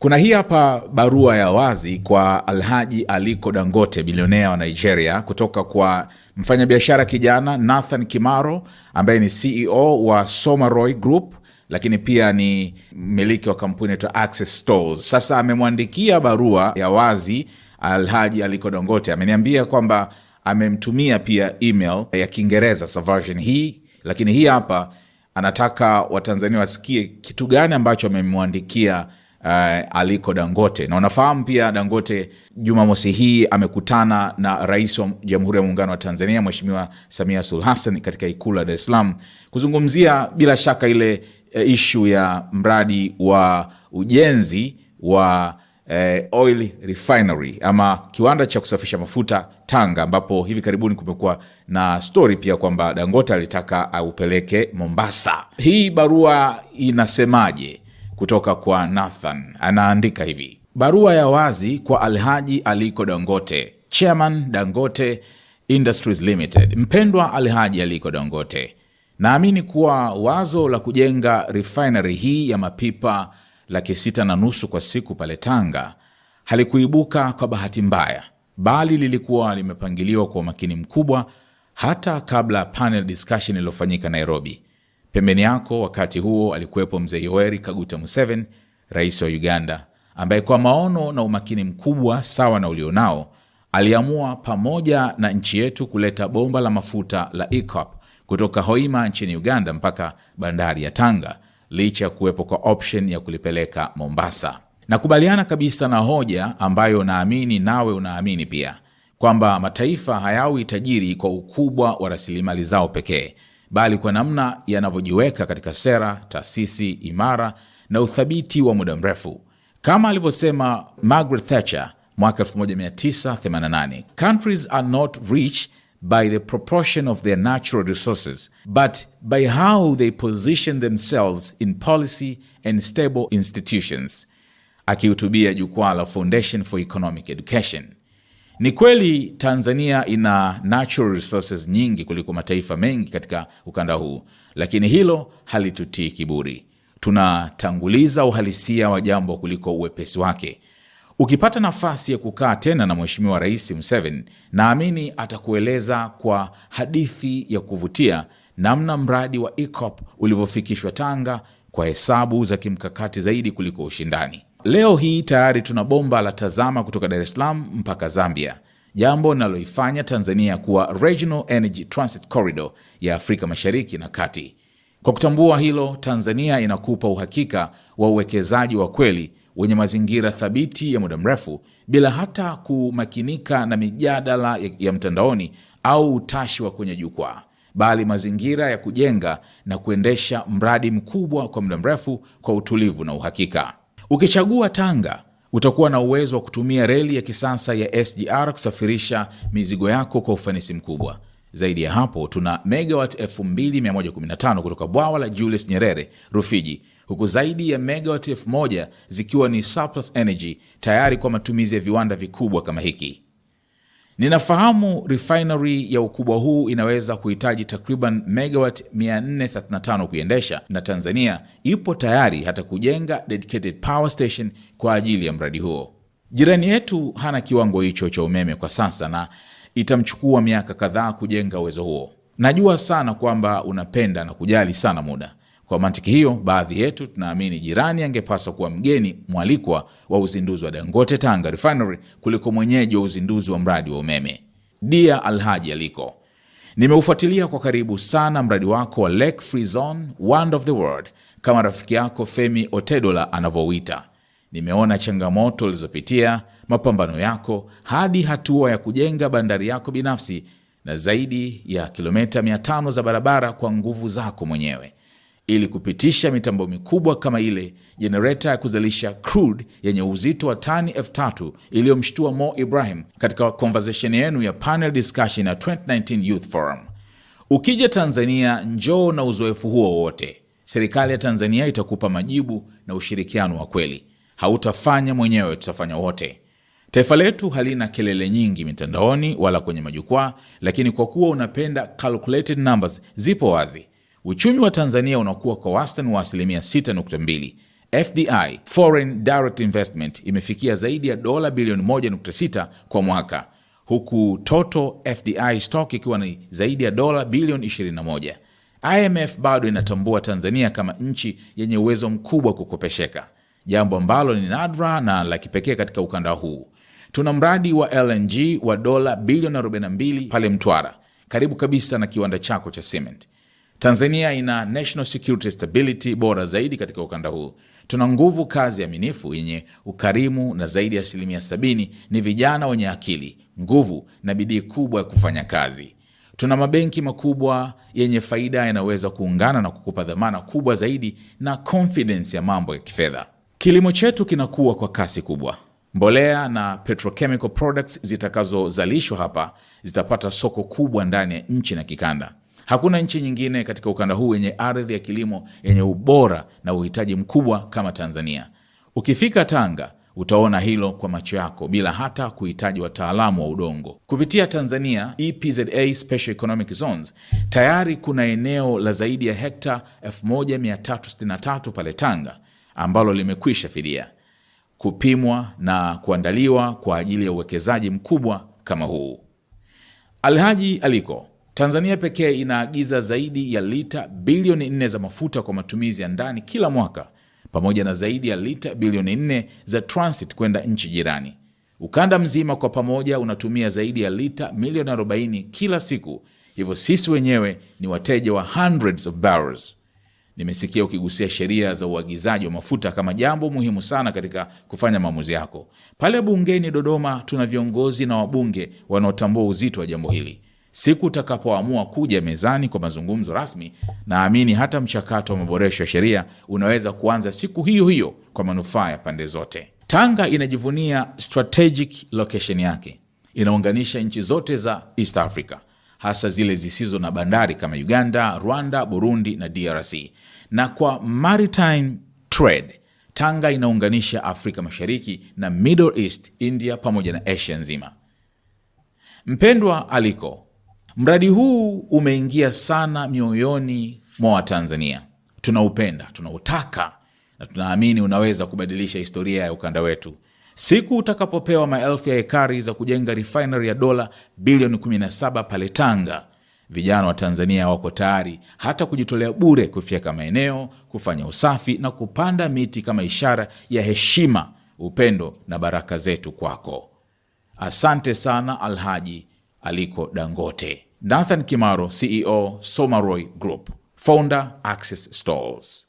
Kuna hii hapa barua ya wazi kwa Alhaji Aliko Dangote, bilionea wa Nigeria, kutoka kwa mfanyabiashara kijana Nathan Kimaro ambaye ni CEO wa Somaroy Group, lakini pia ni mmiliki wa kampuni ya Access Stores. Sasa amemwandikia barua ya wazi Alhaji Aliko Dangote. Ameniambia kwamba amemtumia pia email ya Kiingereza version hii, lakini hii hapa anataka Watanzania wasikie kitu gani ambacho amemwandikia Aliko Dangote. Na unafahamu pia Dangote Jumamosi hii amekutana na Rais wa Jamhuri ya Muungano wa Tanzania Mheshimiwa Samia Suluhu Hassan katika Ikulu ya Dar es Salaam kuzungumzia bila shaka ile issue ya mradi wa ujenzi wa oil refinery ama kiwanda cha kusafisha mafuta Tanga, ambapo hivi karibuni kumekuwa na story pia kwamba Dangote alitaka aupeleke Mombasa. Hii barua inasemaje? Kutoka kwa Nathan, anaandika hivi: barua ya wazi kwa Alhaji Aliko Dangote, Chairman Dangote Industries Limited. Mpendwa Alhaji Aliko Dangote, naamini kuwa wazo la kujenga refinery hii ya mapipa 6.5 kwa siku pale Tanga halikuibuka kwa bahati mbaya, bali lilikuwa limepangiliwa kwa umakini mkubwa hata kabla panel discussion iliyofanyika Nairobi. Pembeni yako wakati huo alikuwepo Mzee Yoweri Kaguta Museveni, rais wa Uganda, ambaye kwa maono na umakini mkubwa sawa na ulionao aliamua pamoja na nchi yetu kuleta bomba la mafuta la EACOP kutoka Hoima nchini Uganda mpaka bandari ya Tanga, licha ya kuwepo kwa option ya kulipeleka Mombasa. Nakubaliana kabisa na hoja ambayo naamini nawe unaamini pia, kwamba mataifa hayawi tajiri kwa ukubwa wa rasilimali zao pekee, bali kwa namna yanavyojiweka katika sera, taasisi imara na uthabiti wa muda mrefu. Kama alivyosema Margaret Thatcher mwaka 1988, countries are not rich by the proportion of their natural resources, but by how they position themselves in policy and stable institutions, akihutubia jukwaa la Foundation for Economic Education. Ni kweli Tanzania ina natural resources nyingi kuliko mataifa mengi katika ukanda huu, lakini hilo halitutii kiburi. Tunatanguliza uhalisia wa jambo kuliko uwepesi wake. Ukipata nafasi ya kukaa tena na Mheshimiwa Rais Museveni, naamini atakueleza kwa hadithi ya kuvutia namna mradi wa EACOP ulivyofikishwa Tanga kwa hesabu za kimkakati zaidi kuliko ushindani. Leo hii tayari tuna bomba la Tazama kutoka Dar es Salaam mpaka Zambia, jambo linaloifanya Tanzania kuwa Regional Energy Transit Corridor ya Afrika Mashariki na Kati. Kwa kutambua hilo, Tanzania inakupa uhakika wa uwekezaji wa kweli wenye mazingira thabiti ya muda mrefu, bila hata kumakinika na mijadala ya mtandaoni au utashi wa kwenye jukwaa, bali mazingira ya kujenga na kuendesha mradi mkubwa kwa muda mrefu kwa utulivu na uhakika. Ukichagua Tanga, utakuwa na uwezo wa kutumia reli ya kisasa ya SGR kusafirisha mizigo yako kwa ufanisi mkubwa. Zaidi ya hapo, tuna megawatt 2115 kutoka bwawa la Julius Nyerere Rufiji, huku zaidi ya megawatt 1000 zikiwa ni surplus energy tayari kwa matumizi ya viwanda vikubwa kama hiki. Ninafahamu refinery ya ukubwa huu inaweza kuhitaji takriban megawatt 435 kuiendesha, na Tanzania ipo tayari hata kujenga dedicated power station kwa ajili ya mradi huo. Jirani yetu hana kiwango hicho cha umeme kwa sasa, na itamchukua miaka kadhaa kujenga uwezo huo. Najua sana kwamba unapenda na kujali sana muda. Kwa mantiki hiyo, baadhi yetu tunaamini jirani angepaswa kuwa mgeni mwalikwa wa uzinduzi wa Dangote Tanga Refinery kuliko mwenyeji wa uzinduzi wa mradi wa umeme. Dear Alhaji Aliko, nimeufuatilia kwa karibu sana mradi wako wa Lake Free Zone, Wonder of the World, kama rafiki yako Femi Otedola anavyouita. Nimeona changamoto ulizopitia, mapambano yako, hadi hatua ya kujenga bandari yako binafsi na zaidi ya kilomita 500 za barabara kwa nguvu zako mwenyewe, ili kupitisha mitambo mikubwa kama ile generator ya kuzalisha crude yenye uzito wa tani 3000 iliyomshtua Mo Ibrahim katika conversation yenu ya panel discussion ya 2019 Youth Forum. Ukija Tanzania, njoo na uzoefu huo wote. Serikali ya Tanzania itakupa majibu na ushirikiano wa kweli. Hautafanya mwenyewe, tutafanya wote. Taifa letu halina kelele nyingi mitandaoni wala kwenye majukwaa, lakini kwa kuwa unapenda calculated numbers, zipo wazi. Uchumi wa Tanzania unakuwa kwa wastani wa 6.2%. FDI, Foreign Direct Investment, imefikia zaidi ya dola bilioni 1.6 kwa mwaka, huku total FDI stock ikiwa ni zaidi ya dola bilioni 21. IMF bado inatambua Tanzania kama nchi yenye uwezo mkubwa wa kukopesheka, jambo ambalo ni nadra na la kipekee katika ukanda huu. Tuna mradi wa LNG wa dola bilioni 42 pale Mtwara, karibu kabisa na kiwanda chako cha cement. Tanzania ina national security stability bora zaidi katika ukanda huu. Tuna nguvu kazi aminifu yenye ukarimu, na zaidi ya 70% ni vijana wenye akili, nguvu na bidii kubwa ya kufanya kazi. Tuna mabenki makubwa yenye faida yanaweza kuungana na kukupa dhamana kubwa zaidi na confidence ya mambo ya kifedha. Kilimo chetu kinakuwa kwa kasi kubwa. Mbolea na petrochemical products zitakazozalishwa hapa zitapata soko kubwa ndani ya nchi na kikanda. Hakuna nchi nyingine katika ukanda huu yenye ardhi ya kilimo yenye ubora na uhitaji mkubwa kama Tanzania. Ukifika Tanga, utaona hilo kwa macho yako bila hata kuhitaji wataalamu wa udongo. Kupitia Tanzania EPZA Special Economic Zones, tayari kuna eneo la zaidi ya hekta 1363 pale Tanga ambalo limekwisha fidia, kupimwa na kuandaliwa kwa ajili ya uwekezaji mkubwa kama huu. Alhaji Aliko, Tanzania pekee inaagiza zaidi ya lita bilioni 4 za mafuta kwa matumizi ya ndani kila mwaka, pamoja na zaidi ya lita bilioni 4 za transit kwenda nchi jirani. Ukanda mzima kwa pamoja unatumia zaidi ya lita milioni 40 kila siku, hivyo sisi wenyewe ni wateja wa hundreds of barrels. Nimesikia ukigusia sheria za uagizaji wa mafuta kama jambo muhimu sana katika kufanya maamuzi yako. Pale bungeni Dodoma tuna viongozi na wabunge wanaotambua uzito wa jambo hili. Siku utakapoamua kuja mezani kwa mazungumzo rasmi, naamini hata mchakato wa maboresho ya sheria unaweza kuanza siku hiyo hiyo kwa manufaa ya pande zote. Tanga inajivunia strategic location yake. Inaunganisha nchi zote za East Africa, hasa zile zisizo na bandari kama Uganda, Rwanda, Burundi na DRC. Na kwa maritime trade, Tanga inaunganisha Afrika Mashariki na Middle East, India pamoja na Asia nzima. Mpendwa Aliko, mradi huu umeingia sana mioyoni mwa Watanzania. Tunaupenda, tunautaka na tunaamini unaweza kubadilisha historia ya ukanda wetu. Siku utakapopewa maelfu ya ekari za kujenga refinery ya dola bilioni 17 pale Tanga, vijana wa Tanzania wako tayari hata kujitolea bure kufyeka maeneo, kufanya usafi na kupanda miti kama ishara ya heshima, upendo na baraka zetu kwako. Asante sana Alhaji Aliko Dangote. Nathan Kimaro, CEO, Somaroy Group, Founder, Access Stores.